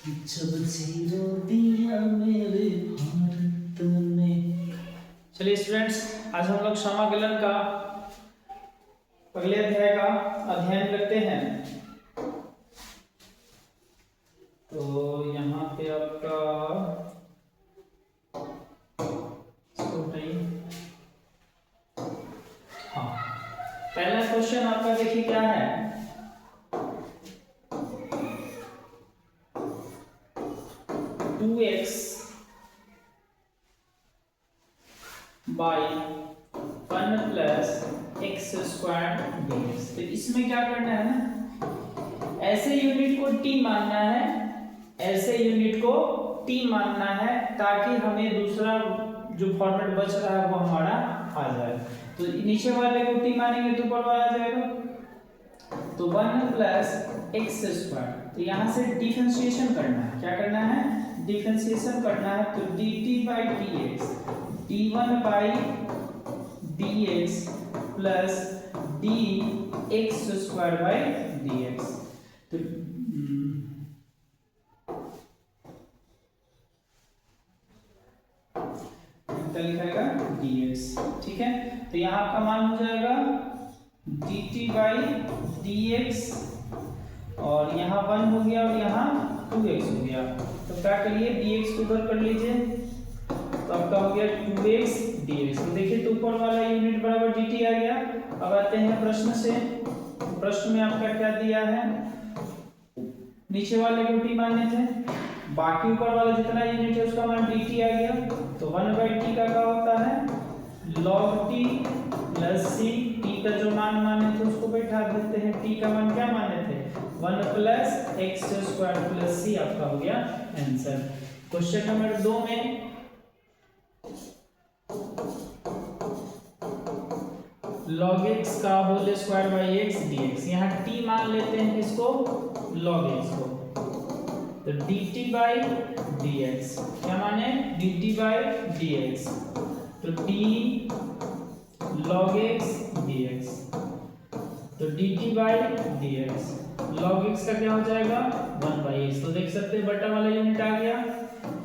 जब जीरो दिया मेरे भारत ने। चलिए स्टूडेंट्स, आज हम लोग समाकलन का अगले अध्याय का अध्ययन करते हैं। तो यहाँ पे आपका हाँ, पहला क्वेश्चन आपका देखिए क्या है। 2x by 1 plus x square dx। तो इसमें क्या करना है ना, ऐसे यूनिट को t मानना है, ऐसे यूनिट को t मानना है, ताकि हमें दूसरा जो फॉर्मेट बच रहा है वो हमारा आ जाए। तो नीचे वाले को t मानेंगे तो ऊपर वाला आ जाएगा। तो 1 प्लस एक्स स्क्वायर, तो यहाँ से डिफरेंशिएशन करना है। क्या करना है? डिफरेंशिएशन करना है। तो dt by dx, d1 by dx plus dx square by dx। तो लिखेगा dx, ठीक है। तो यहाँ आपका मान हो जाएगा dt बाई dx, और यहाँ 1 हो गया और यहाँ 2x हो गया। तो क्या करिए, dx को उधर कर लीजिए, तो आपका हो गया 2x dx। तो देखिए, तो ऊपर वाला यूनिट बराबर dt आ गया। अब आते हैं प्रश्न से। प्रश्न में आपका क्या दिया है, नीचे वाले को t माने थे, बाकी ऊपर वाला जितना यूनिट है उसका मान dt आ गया। तो 1/t का क्या होता है, log t plus c। t का जो मान माने थे उसको बैठा देते हैं। t का मान क्या माने थे, 1 plus x square plus c। आपका हो गया आंसर। क्वेश्चन नंबर 2 में log x का whole square by x dx। यहाँ t मान लेते हैं किसको, log x को। तो dt बाई dx, क्या माने, dt बाई dx। तो t log x dx, तो dt by dx, log x का क्या हो जाएगा, 1/x। तो देख सकते हैं बटा वाला यूनिट आ गया।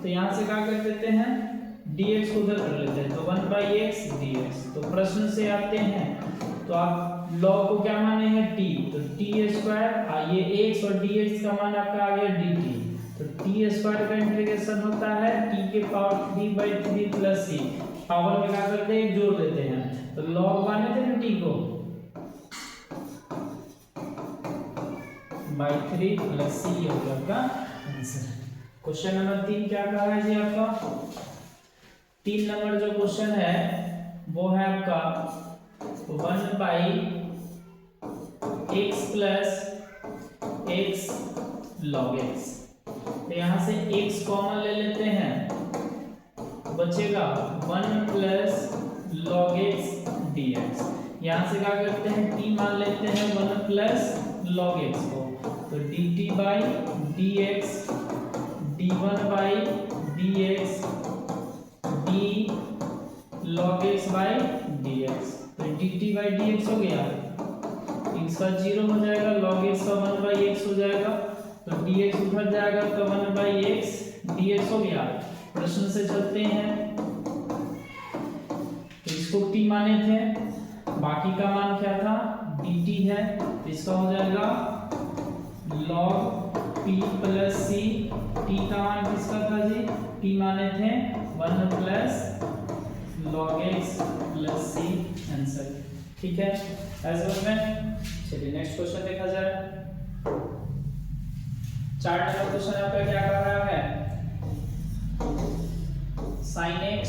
तो यहाँ से क्या कर देते हैं, dx को उधर कर लेते हैं। तो 1/x dx। तो प्रश्न से आते हैं, तो आप log को क्या माने हैं, t। तो t स्क्वायर, ये x और dx का मान आपका आ गया dt। तो t स्क्वायर का इंटीग्रेशन होता है t के पावर 3/3 प्लस c। पावर में क्या करते हैं, जोड़ देते हैं। तो log माने थे ना t को, बाई 3 प्लस c होगा आपका आंसर। क्वेश्चन नंबर 3 क्या कहा है जी आपका, 3 नंबर जो क्वेश्चन है वो है आपका 1 by x plus x log x. तो यहाँ से x कॉमन ले लेते हैं, बचेगा 1 प्लस लॉग एक्स dx। यहाँ से क्या करते हैं, t मान लेते हैं 1 प्लस लॉग x को। तो dt by dx, d1 by dx, d log x by dx। तो dt बाई dx हो गया, x का 0 हो जाएगा, log x का 1/x हो जाएगा। तो dx उधर जाएगा, तो 1/x dx हो गया। प्रश्न से चलते हैं, तो इसको t माने थे, बाकी का मान क्या था, dt है। तो इसका हो जाएगा log p plus c। t का मान किसका था जी, t माने थे 1 plus log x plus c। Answer ठीक है, ऐसे में। चलिए नेक्स्ट क्वेश्चन देखा जाए। 4 नंबर क्वेश्चन आपका क्या कर रहा है, sin x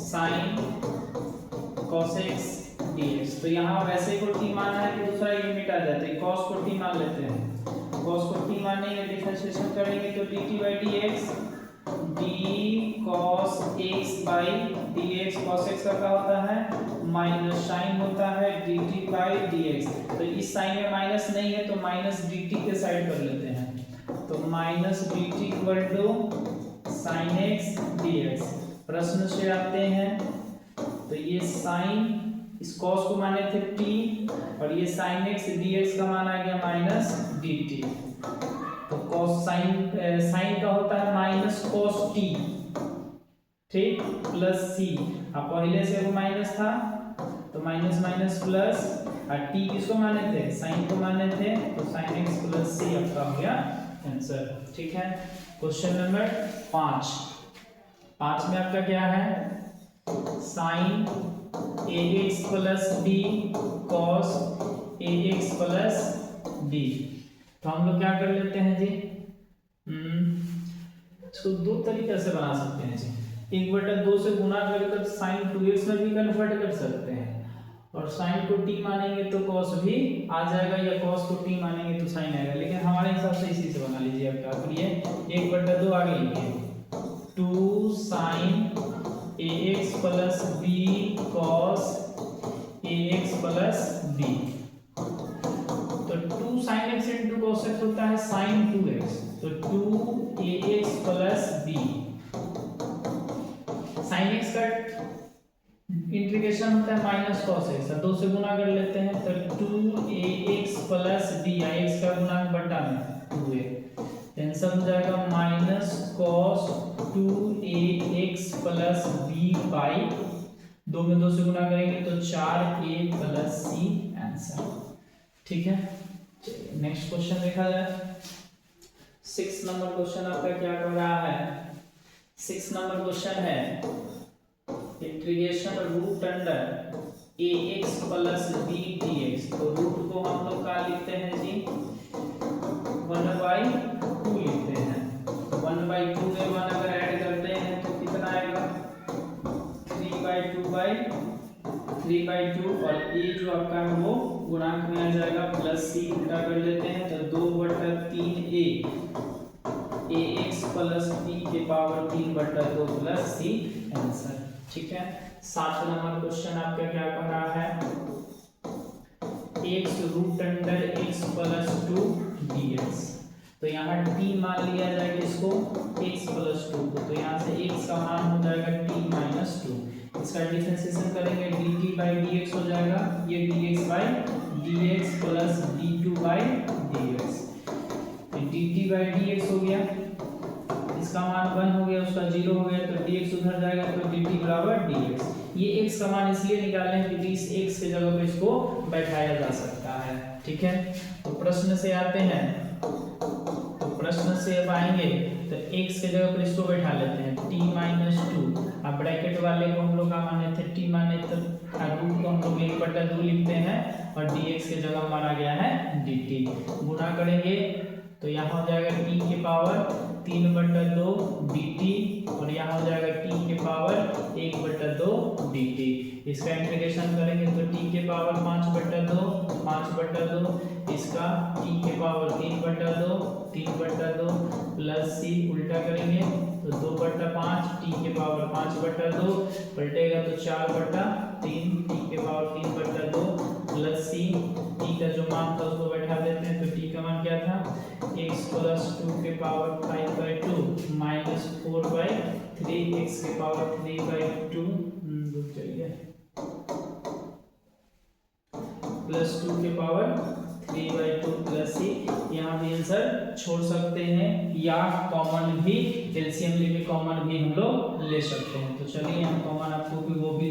sin cos x dx। तो यहाँ वैसे को t मानना है कि दूसरा यूनिट आ जाता है, cos को t मान लेते हैं। cos को t मानेंगे, डिफरेंशिएशन करेंगे, तो dt by dx, d cos x by dx। cos x का क्या होता है, माइनस साइन होता है dt बाई dx। तो इस साइन में माइनस नहीं है, तो माइनस dt के साइड कर लेते हैं। तो minus dt equal to sine x dx। प्रश्न से आते हैं, तो ये साइन, इस cos को माने थे t, और ये sin x dx का मान आ गया माइनस dt। तो cos कॉस साइन का होता है माइनस कॉस टी, ठीक, प्लस सी। अब पहले से वो माइनस था तो माइनस माइनस प्लस, और टी किसको माने थे, साइन को माने थे, तो साइन एक्स प्लस सी आपका हो गया आंसर। ठीक है, क्वेश्चन नंबर 5 में आपका क्या है, sign A x plus B cos A x plus B. तो हम लोग क्या कर लेते हैं जी, इसको दो तरीके से बना सकते हैं जी। 1/2 से गुणा करके साइन 2x में भी कन्वर्ट कर सकते हैं, और साइन को t मानेंगे तो cos भी आ जाएगा, या cos को t मानेंगे तो साइन आएगा। लेकिन हमारे हिसाब से इसी से बना लीजिए। आप क्या करिए, 1/2 आगे लिखिए, 2 sine ax plus b cos ax plus b। तो 2 sin x into cos x होता है sin 2x, तो 2ax plus b। sin x का इंटीग्रेशन होता है माइनस cos x, 2 से गुना कर लेते हैं तो 2ax प्लस b, x का गुणांक बटा में 2a, आंसर हो जाएगा minus cos 2ax plus b by 2 में 2 से गुना करेंगे तो 4a प्लस c आंसर। ठीक है, चलिए नेक्स्ट क्वेश्चन देखा जाए। 6 नंबर क्वेश्चन आपका क्या कर रहा है, 6 नंबर क्वेश्चन है integration root under ax plus b dx। तो रूट को हम लोग क्या लिखते हैं जी, 1/2 लिखते हैं। 1/2 में 1 अगर ऐड करते हैं तो कितना आएगा, 3/2, और a जो आपका है वो गुणांक में आ जाएगा प्लस c, उल्टा कर लेते हैं तो 2/3a ax प्लस b के पावर 3/2 प्लस c आंसर। ठीक है, 7 नंबर क्वेश्चन आपका क्या कर रहा है, x root under x plus 2 dx। तो यहाँ t मान लिया जाएगा इसको x प्लस 2 को, तो यहाँ से x का मान हो जाएगा t माइनस 2। इसका डिफरेंशिएशन करेंगे dt बाई dx हो जाएगा, ये dx by dx plus d2 by dx, dt by dx हो गया, इसका मान 1 हो गया, उसका 0 हो गया, तो dx उधर जाएगा तो dt बराबर dx। ये x का मान इसलिए निकालें क्योंकि इस x के जगह पे इसको बैठाया जा सकता है। ठीक है, तो प्रश्न से आते हैं, तो प्रश्न से अब आएंगे तो x के जगह पर इसको बैठा लेते हैं t माइनस 2। अब ब्रैकेट वाले को हम लोग का माने थे t माने, तो रूट को हम लोग 1/2 लिखते हैं, और dx के जगह हमारा गया है dt। गुणा करेंगे तो यहाँ हो जाएगा t के पावर 3/2 dt, और यहाँ हो जाएगा t के पावर 1/2 dt। इसका इंटीग्रेशन करेंगे तो t के पावर 5/2, इसका t के पावर 3/2 प्लस c, उल्टा करेंगे तो 2/5 t के पावर 5/2, पलटेगा तो 4/3 t के पावर 3/2 प्लस c। t का जो मान था उसको बैठा देते हैं, तो t का मान क्या था, x प्लस 2 के पावर 5/2 माइनस 4/3 x के पावर 3/2 प्लस 2 के पावर 3/2 प्लस c। यहाँ भी आंसर छोड़ सकते हैं, या कॉमन भी, एलसीएम लेके कॉमन भी हम लोग ले सकते हैं। तो चलिए हम कॉमन आपको भी वो भी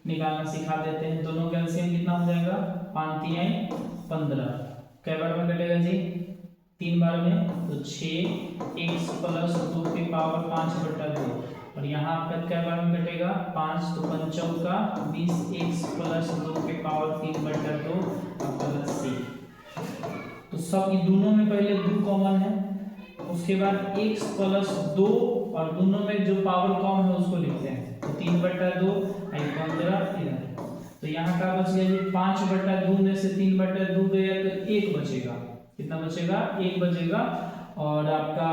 निकालना सिखा देते हैं। दोनों का एलसीएम कितना हो जाएगा, 5×3=15, कै बार में कटेगा जी, 3 बार में, तो 6x प्लस 2 के पावर 5/2, और यहाँ आपका क्या बार में कटेगा, 5 तो 5 चौका 20x प्लस 2 के पावर 3/2 प्लस c। तो सब ये दोनों में पहले 2 कॉमन है, उसके बाद x प्लस 2, और दोनों में जो पावर कॉमन है उसको लिखते हैं, तो 3/2 15 इधर। तो यहाँ का बच गया जी 5/2 में से 3/2 गया तो 1 बचेगा, कितना बचेगा, 1 बचेगा, और आपका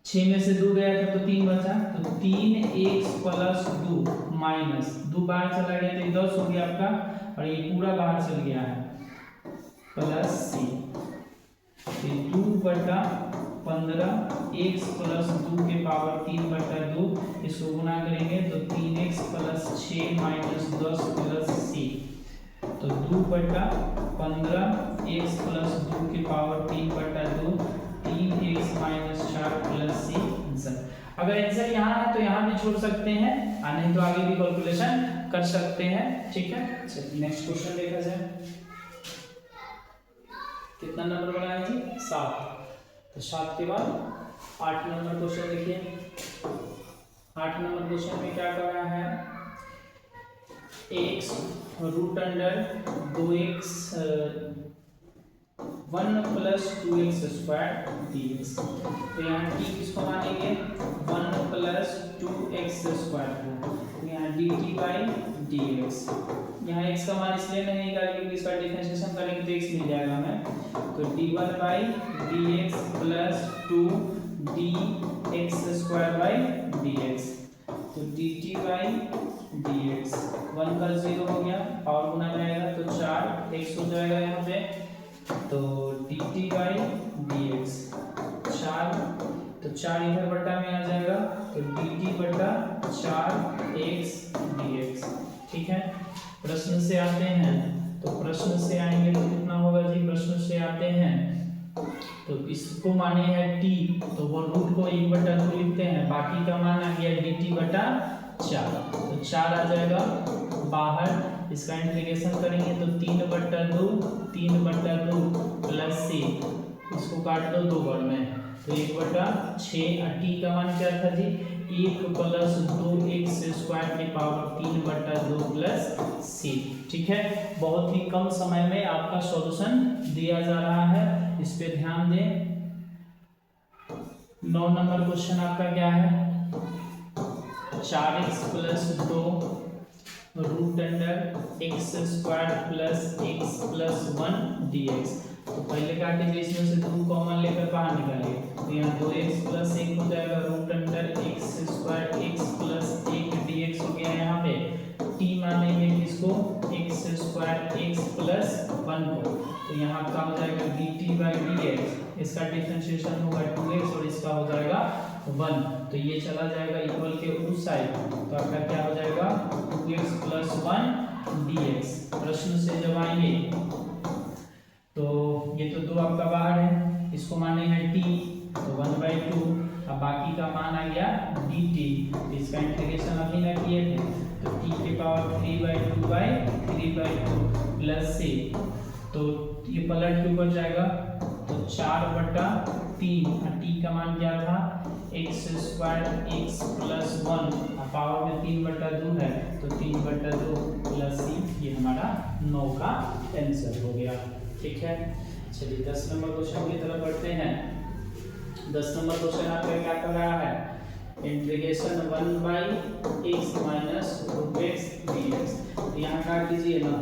6 में से 2 गया था तो 3 बचा, तो 3x प्लस 2 माइनस 2 बाहर चला गया तो 10 हो गया आपका, और ये पूरा बाहर चल गया है, प्लस c। 2/15 x प्लस 2 के पावर 3/2, इसको गुना करेंगे तो 3x plus 6 minus 10 plus c। तो 2/15 x प्लस 2 के पावर 3/2, 3x अगर आंसर यहाँ है तो यहाँ भी छोड़ सकते हैं, और नहीं तो आगे भी कैलकुलेशन कर सकते हैं। ठीक है, चलिए नेक्स्ट क्वेश्चन देखा जाए। कितना नंबर बना है जी? 7। तो 7 के बाद 8 नंबर क्वेश्चन देखिए। 8 नंबर क्वेश्चन में क्या कर रहा है, x root under 2x 1 plus 2x square dx। तो यहाँ t किसको मानेंगे? 1 प्लस 2x स्क्वायर को, तो यहाँ dt बाई dx। यहाँ x का मान इसलिए नहीं निकालेंगे क्योंकि इसका डिफरेंशिएशन करेंगे तो x मिल जाएगा हमें, तो d1 by dx plus 2 dx square by dx, तो dt बाई dx 1 का 0 हो गया, पावर गुना जाएगा तो 4x हो जाएगा यहाँ पे, तो dt बाई dx 4, तो 4 इधर बटा में आ जाएगा, तो dt बटा 4x dx। ठीक है, प्रश्न से आते हैं, तो प्रश्न से आएंगे तो कितना होगा जी? प्रश्न से आते हैं तो इसको माने है t, तो वो रूट को 1/2 लिखते हैं, बाकी का मान आ गया dt बटा 4, तो 4 आ जाएगा बाहर, इसका इंटीग्रेशन करेंगे तो 3/2 प्लस c, इसको काट दो 2 बार में, तो 1/6, और t का मान क्या था जी? 1 प्लस 2x स्क्वायर की पावर 3/2 प्लस c। ठीक है, बहुत ही कम समय में आपका सॉल्यूशन दिया जा रहा है, इस पे ध्यान दें। 9 नंबर क्वेश्चन आपका क्या है? 4x plus 2 root under x square plus x plus 1 dx। तो पहले क्या कीजिए, इसमें से 2 कॉमन लेकर बाहर निकालिए, तो यहाँ 2x प्लस 1 हो जाएगा, root under x square x plus 1 dx हो गया। यहाँ पे t मानेंगे किसको? x स्क्वायर x प्लस 1 को, तो यहाँ का हो जाएगा dt बाई dx, इसका डिफरेंशिएशन होगा 2x और इसका हो जाएगा 1, तो ये चला जाएगा इक्वल के उस साइड, तो आपका क्या हो जाएगा? 2x plus 1 dx। प्रश्न से जब आएंगे तो ये तो 2 आपका बाहर है, इसको माने है t, तो 1/2, अब बाकी का मान आ गया dt, इसका इंटीग्रेशन अभी ना किए थे, तो t के पावर 3/2 प्लस c, तो ये पलट के ऊपर जाएगा, तो 4/3, और t का मान क्या था? x स्क्वायर x प्लस 1, और पावर में 3/2 है, तो 3/2 प्लस c, ये हमारा 9 का आंसर हो गया। ठीक है, चलिए 10 नंबर क्वेश्चन की तरफ बढ़ते हैं। 10 नंबर क्वेश्चन आपका क्या कर रहा है? Integration 1/x minus root x dx। तो यहाँ क्या कीजिए ना,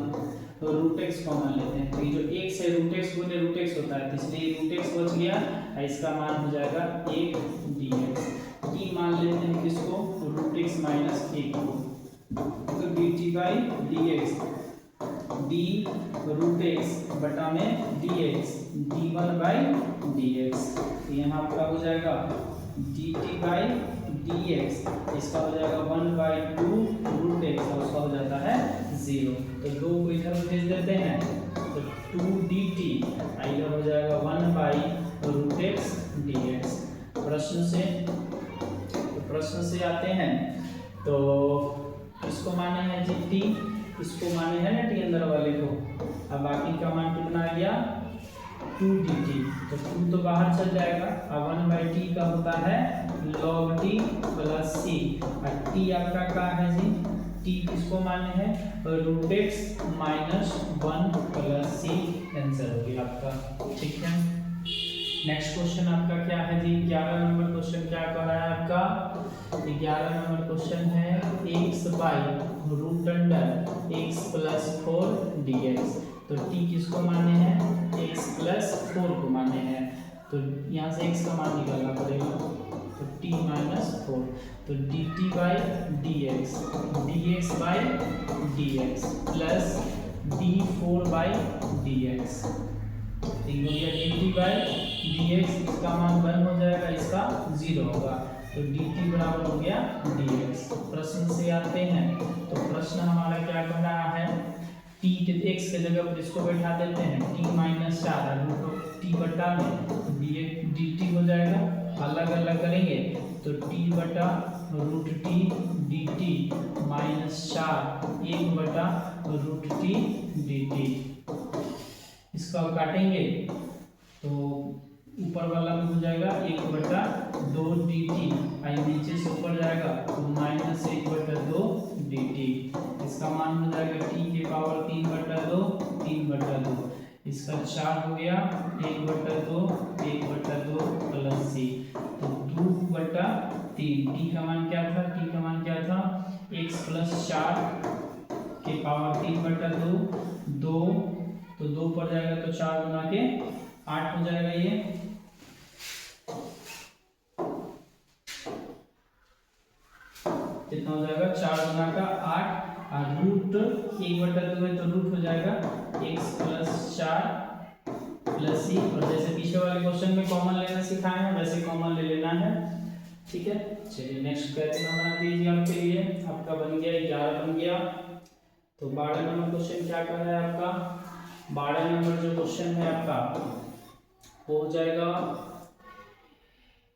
तो रूट x कॉमन लेते हैं, तो ये जो x है रूट x गुने रूट x होता है, तो इसलिए रूट x बच गया, इसका मान हो जाएगा 1 dx। t मान लेते हैं किसको? रूट x माइनस 1 को, तो dt by dx, d root x बटा में dx, d1 बाई dx, तो यहाँ आपका हो जाएगा dt बाई dx, इसका हो जाएगा 1/2 रूट x, और उसका हो जाता है 0, तो 2 को इधर भेज देते हैं, तो 2 dt, इधर हो जाएगा 1/रूट x dx। प्रश्न से आते हैं, तो इसको माने हैं जी t, इसको माने हैं ना t अंदर वाले को, अब बाकी का मान कितना आ गया? 2 dt, तो 2 तो बाहर चल जाएगा, अब 1/t का होता है log t प्लस c, और t आपका क्या है जी? t किसको माने हैं? Root x minus 1 plus c, answer हो गया आपका। ठीक है, नेक्स्ट क्वेश्चन आपका क्या है जी? 11 नंबर क्वेश्चन क्या कह रहा है आपका? 11 नंबर क्वेश्चन है x by root under x plus 4 dx। तो t किसको माने हैं? x प्लस 4 को माने हैं, तो यहाँ से x का मान निकालना पड़ेगा, तो t माइनस 4, तो dt by dx, dx by dx plus d4 by dx, dt by dx, इसका मान 1 हो जाएगा, इसका 0 होगा, तो dt बराबर हो गया dx। प्रश्न से आते हैं, तो प्रश्न हमारा क्या कह रहा है? t के x के जगह पर इसको बैठा देते हैं, t माइनस 4 रूट t बटा में dt हो जाएगा, अलग अलग करेंगे तो टी बटा root t d t minus 4 1 बटा रूट टी डी टी। इसका काटेंगे तो ऊपर वाला में हो जाएगा 1 बटा 2 डी टी, नीचे से ऊपर जाएगा तो माइनस 1 बटा 2 डी टी। इसका मान हो जाएगा टी के पावर 3 बटा 2 3 बटा 2। इसका 4 हो गया 1 बटा 2 1 बटा 2 प्लस सी, तो 2 बटा 3। टी का मान क्या था? टी का मान क्या था? x प्लस 4 के पावर 3 बटा 2 2, तो 2 पर जाएगा तो 4 गुना के 8 हो जाएगा। ये कितना हो जाएगा? 4 गुना का 8, और रूट 1 बटा 2 है तो रूट हो जाएगा x प्लस 4 प्लस सी। और जैसे पीछे वाले क्वेश्चन में कॉमन लेना सिखाए हैं वैसे कॉमन ले लेना है, ठीक है। चलिए नेक्स्ट क्वेश्चन बना दीजिए आपके लिए। आपका बन गया 11 बन गया। तो 12 नंबर क्वेश्चन क्या कर रहा है आपका? 12 नंबर जो क्वेश्चन है आपका वो हो जाएगा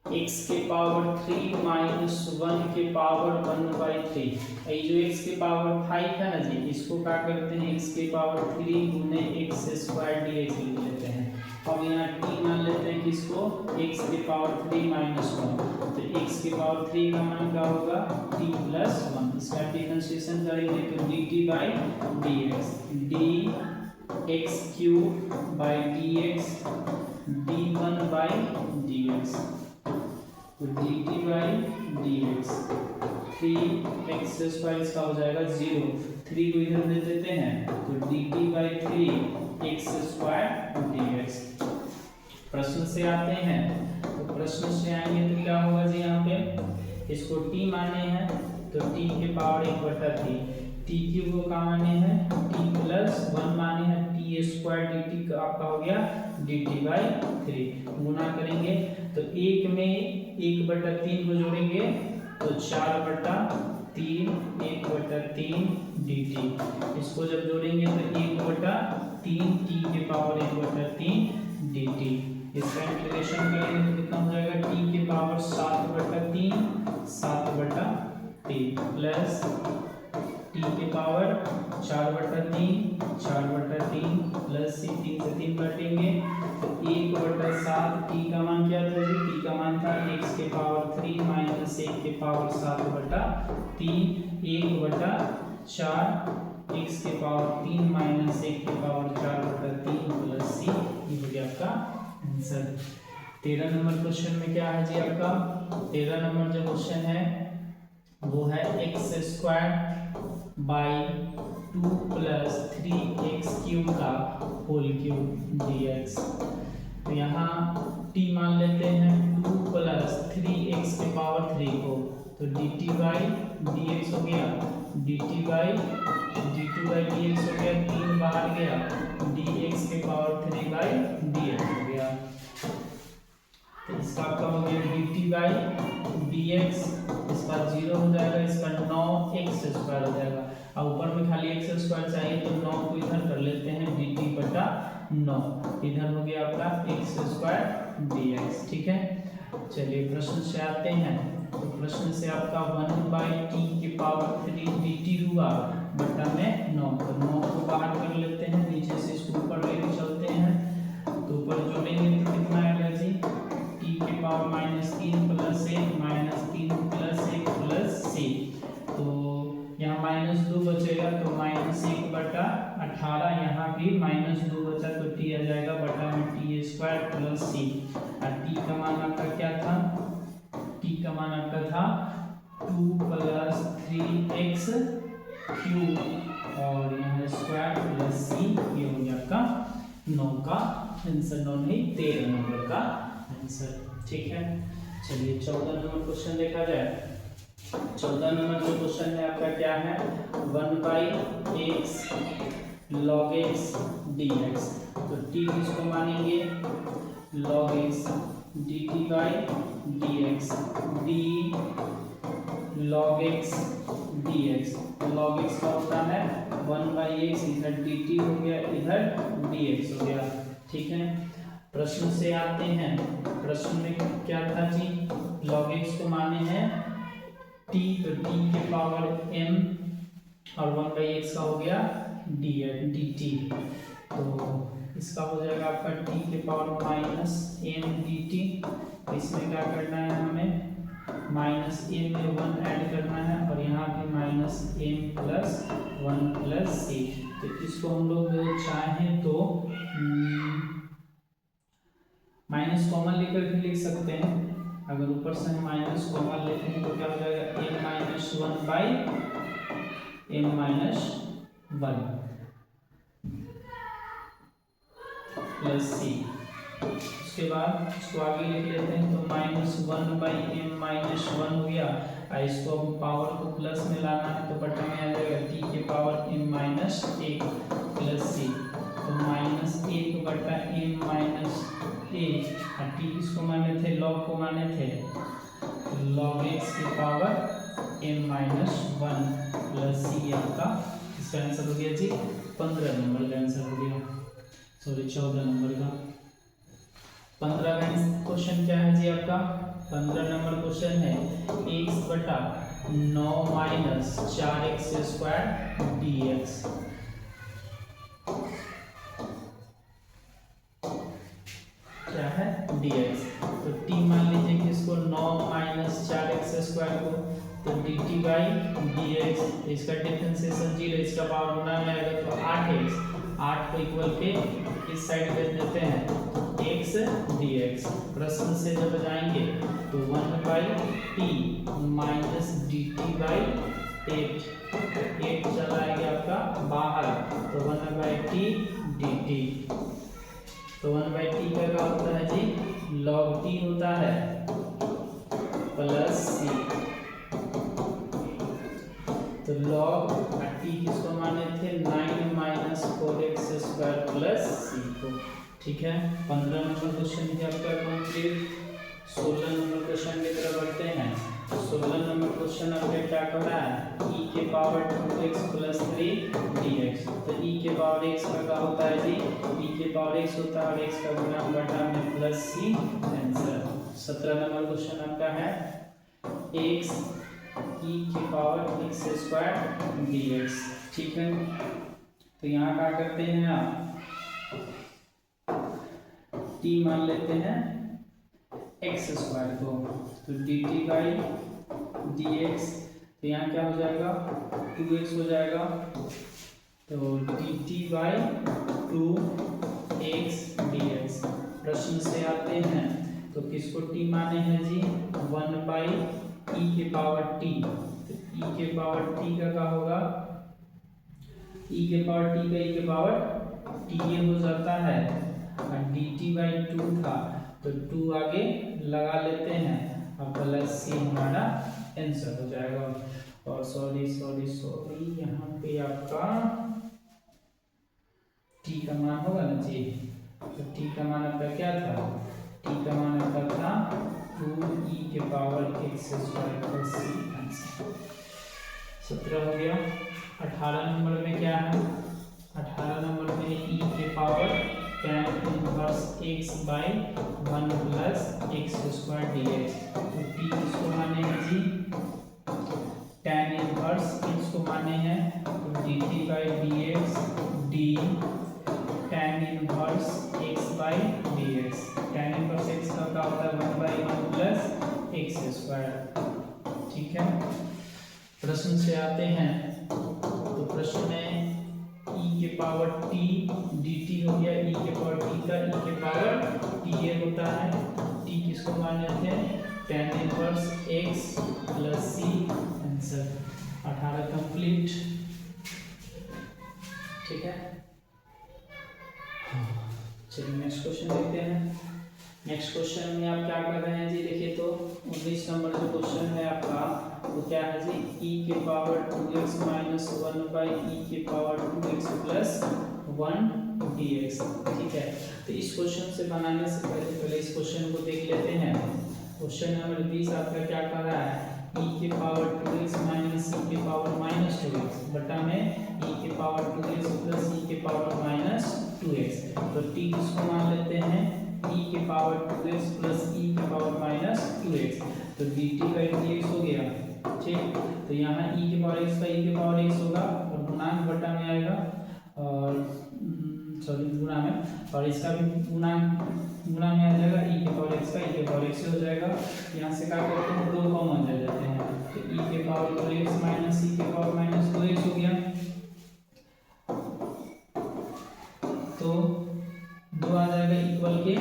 x के पावर 3 माइनस 1 के पावर 1/3। ये जो x के पावर 5 है ना जी, इसको क्या करते हैं? x के पावर 3 गुने x स्क्वायर dx लिख लेते हैं। अब यहाँ t मान लेते हैं किसको? x के पावर 3 माइनस 1, तो x के पावर 3 का मान क्या होगा? t plus 1। इसका डिफरेंशिएशन करेंगे तो dt by dx, dx cube by dx d1 by dx, तो dt by dx 3x square इसका हो जाएगा 0, 3 को इधर दे देते हैं तो dt by 3x square dx। प्रश्न से आते हैं, तो प्रश्न से आएंगे तो क्या होगा जी? यहाँ पे इसको t माने हैं तो t के पावर 1 बटा 3, t क्यूब को का माने हैं t प्लस 1 माने हैं t स्क्वायर dt का आपका हो गया dt बाई 3। गुना करेंगे तो 1 में 1 बटा 3 को जोड़ेंगे तो 4 बटा 3 1 बटा 3 dt। इसको जब जोड़ेंगे तो 1 बटा 3 t के पावर 1 बटा 3 dt। इसका इंटीग्रेशन करेंगे तो कितना हो जाएगा? t के पावर 7 बटा 3 7 बटा 3 प्लस t के पावर 4 बटा 3 4 बटा 3 प्लस 3 से 3 काटेंगे तो 1 बटा 7। t का मान क्या था जी? t का मान था x के पावर 3 माइनस 1 के पावर 7 बटा 3 1 बटा 4 x के पावर 3 माइनस 1 के पावर 4 बटा 3 प्लस c। ये हो गया आपका आंसर। 13 नंबर क्वेश्चन में क्या है जी आपका? 13 नंबर जो क्वेश्चन है वो है x square by 2 plus 3x cube का होल क्यूब dx। तो यहाँ t मान लेते हैं 2 प्लस 3x के पावर 3 को, तो dt बाई dx हो गया, dt by d2 by dx हो गया, 3 बाहर गया, dx के पावर 3 बाई dx हो गया। तो इसका आपका हो गया dt बाई dx, इसका 0 हो जाएगा, इसका 9x स्क्वायर हो जाएगा। अब ऊपर में खाली x स्क्वायर चाहिए तो 9 को इधर कर लेते हैं dt बटा 9, इधर हो गया आपका x स्क्वायर dx। ठीक है, चलिए प्रश्न से आते हैं। तो प्रश्न से आपका 1/t के पावर 3 dt हुआ बटा में 9, तो 9 को बाहर कर लेते हैं, नीचे से इसको ऊपर लेके चलते हैं तो ऊपर जोड़ेंगे तो कितना आएगा जी? t के power -3 plus 1 -3 plus 1 plus c, तो यहाँ -2 बचेगा तो -1 बटा 18, यहाँ भी -2 बचा तो t आ जाएगा बटा में t स्क्वायर प्लस c। और t का मान आपका क्या था? t का मान आपका था 2 प्लस 3x क्यूब और यहाँ स्क्वायर प्लस c। ये हो गया आपका 9 का आंसर, 9 नहीं 13 नंबर का आंसर। ठीक है, चलिए 14 नंबर क्वेश्चन देखा जाए। 14 नंबर जो क्वेश्चन है आपका क्या है? 1/x log x dx। तो t किसको मानेंगे? log x dt by dx, d log x dx। log x का होता है 1/x, इधर dt हो गया, इधर dx हो गया। ठीक है, प्रश्न से आते हैं। प्रश्न में क्या था जी, log x को माने हैं t, तो t के पावर m और 1/x का हो गया dt, तो इसका हो जाएगा आपका t के पावर माइनस m dt। इसमें क्या करना है, हमें माइनस m में 1 ऐड करना है और यहाँ पे minus m plus 1 plus c। तो इसको हम लोग चाहें तो माइनस कॉमन लेकर के लिख सकते हैं। अगर ऊपर से हम माइनस कॉमन लेते हैं तो क्या हो जाएगा, m minus 1 by m minus 1 plus c। उसके बाद इसको आगे लिख लेते हैं, तो माइनस 1 बाई m माइनस 1 हो गया, और इसको हम पावर को प्लस में लाना है तो बटा में आ जाएगा t के power m minus 1 plus c। तो माइनस 1 बटा m माइनस 1, और t किसको माने थे, log को माने थे, log x के power m minus 1 plus c। आपका इसका आंसर हो गया जी 15 नंबर का आंसर हो गया, सॉरी 14 नंबर का। 15 का क्वेश्चन क्या है जी आपका, 15 नंबर क्वेश्चन है x बटा 9 माइनस 4x स्क्वायर dx। क्या है, dx। तो t मान लीजिए कि इसको 9 माइनस 4x स्क्वायर को, तो dt बाई dx, इसका डिफरेंशिएशन 0, इसका पावर गुना में आएगा तो 8x, 8 को इक्वल पे इस साइड भेज देते हैं, x dx। प्रश्न से जब जाएंगे तो 1 by T minus dt by 8 चला आएगा आपका बाहर, तो 1 बाई टी dt। तो 1 बाई टी का क्या होता है जी, log t होता है प्लस c। तो log t किसको माने थे, 9 minus 4x square plus c को। ठीक है, 15 नंबर क्वेश्चन भी आपका कंप्लीट। 16 नंबर क्वेश्चन की तरफ बढ़ते हैं। 16 नंबर क्वेश्चन आपका क्या कर रहा है, e के पावर 2x प्लस 3 dx। तो e के पावर x का क्या होता है जी, e के पावर x होता है और x का गुना बटा में plus c, answer. 17 number question आपका है x e के पावर x स्क्वायर dx। ठीक है, तो यहाँ क्या करते हैं आप, t मान लेते हैं x स्क्वायर को, तो dt बाई dx, तो यहाँ क्या हो जाएगा 2x हो जाएगा, तो dt बाई 2x dx। प्रश्न से आते हैं तो किसको t माने हैं जी, 1 बाई e के पावर t। तो e के पावर t का क्या होगा, e के पावर t का e के पावर t ये हो जाता है, और dt बाई 2 था तो 2 आगे लगा लेते हैं और प्लस c हमारा आंसर हो जाएगा। और सॉरी यहाँ पे आपका t का मान होगा ना जी, तो t का मान आपका क्या था, t का मान आपका था 2e के power x square plus c, answer. 17 हो गया। 18 नंबर में क्या है, 18 नंबर में e के power tan inverse x by 1 plus x square dx। तो t किसको माने हैं जी, tan इनवर्स x को माने हैं, तो dt by dx d tan inverse x by dx। tan inverse x का क्या होता है, 1 बाई 1 प्लस x स्क्वायर। ठीक है, प्रश्न से आते हैं तो प्रश्न में e के पावर t dt हो गया, e के पावर t का e के पावर t ये होता है, t किसको माने थे, tan inverse x plus c, answer. 18 complete. ठीक है, चलिए नेक्स्ट क्वेश्चन देखते हैं। नेक्स्ट क्वेश्चन में आप क्या कर रहे हैं जी, देखिए तो 19 नंबर जो क्वेश्चन है आपका वो क्या है जी, e के power 2x minus 1 by e के पावर 2x प्लस 1 dx। ठीक है, तो इस क्वेश्चन से बनाने से पहले इस क्वेश्चन को देख लेते हैं। क्वेश्चन नंबर 20 आपका क्या कर रहा है, e के पावर 2x माइनस e के पावर माइनस 2x बटा में e के पावर 2x प्लस e के पावर माइनस 2x। तो t किसको मान लेते हैं, पावर 2x प्लस e के पावर माइनस 2x, तो dt बाई dx हो गया। ठीक, तो यहाँ e के पावर x का e के पावर x होगा और गुणांक बटा में आएगा, और सॉरी गुणा में, और इसका भी गुणा में आ जाएगा, e के पावर x का e के पावर x हो जाएगा। यहाँ से क्या करते हैं, दो कॉमन ले लेते हैं, तो e के पावर 2x माइनस e के पावर माइनस 2x हो गया। तो दो आ जाएगा इक्वल के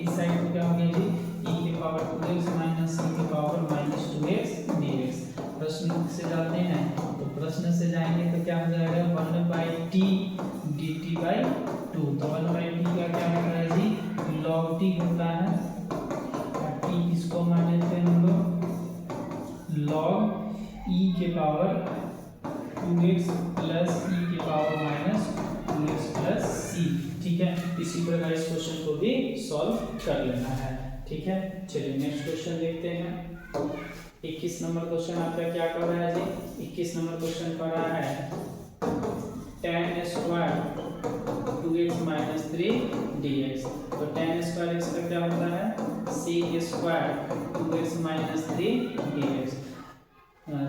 इस साइड को क्या हो गया जी, e के पावर 2x माइनस e के पावर माइनस 2x dx। प्रश्न से जाते हैं, तो प्रश्न से जाएंगे तो क्या हो जाएगा 1/t dt बाई 2। तो 1/t का क्या होता है जी, log t होता है, t किसको मान लेते हैं हम लोग, log e के पावर 2x प्लस e के power minus 2x plus c। ठीक है, इसी प्रकार इस क्वेश्चन को भी सॉल्व कर लेना है। ठीक है, चलिए नेक्स्ट क्वेश्चन देखते हैं। 21 नंबर क्वेश्चन आपका क्या कर रहा है जी, 21 नंबर क्वेश्चन कर रहा है tan square 2x minus 3 dx। तो tan स्क्वायर x का क्या होता है, sec square 2x minus 3 dx,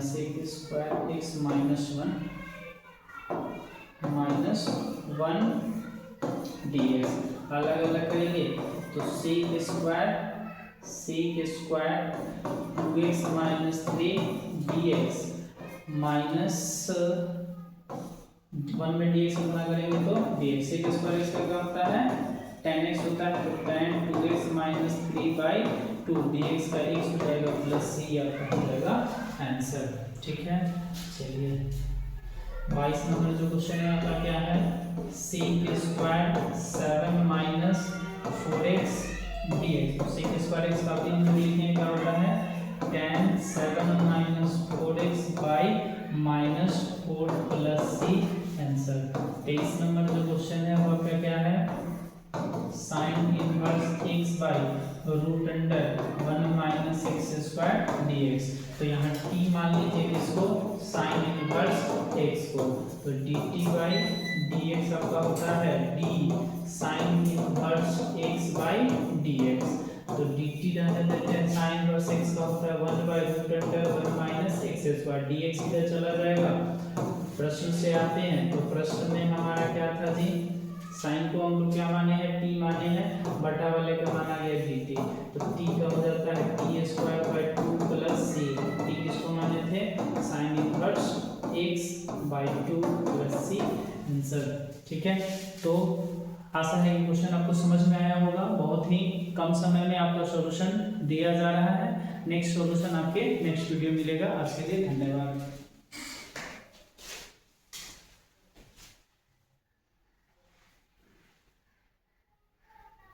sec square x minus 1 dx। अलग अलग करेंगे तो sec square 2x minus 3 dx minus 1 में dx गुणा करेंगे तो dx। sec स्क्वायर इसका क्या होता है, tan x होता है, तो tan 2x minus 3 by 2 dx का x हो जाएगा प्लस c, आपका हो जाएगा आंसर। ठीक है, चलिए 22 नंबर जो क्वेश्चन है आपका क्या है, sec square 7 minus 4x dx। तो sec स्क्वायर x का भी हम लिखेंगे क्या होता है, tan 7 minus 4x by minus 4 plus c answer. 23 number जो क्वेश्चन है वो आपका क्या है, sin inverse x by root under 1 minus x square dx। तो यहाँ t मान लीजिए इसको sin इनवर्स x को, तो dt बाई dx आपका होता है d sin inverse x by dx। तो dt रहने देते हैं, sin इनवर्स x का होता है 1 by root under 1 minus x square, dx इधर चला जाएगा। प्रश्न से आते हैं, तो प्रश्न में हमारा क्या था जी, साइन को हम लोग क्या माने हैं, t माने हैं, बटा वाले का माना गया dt। तो t का हो जाता है t square by 2 plus c। t किसको माने थे, sine inverse x by 2 plus c answer. ठीक है, तो आशा है कि क्वेश्चन आपको समझ में आया होगा। बहुत ही कम समय में आपका सॉल्यूशन दिया जा रहा है। नेक्स्ट सॉल्यूशन आपके नेक्स्ट वीडियो मिलेगा। आज के लिए धन्यवाद।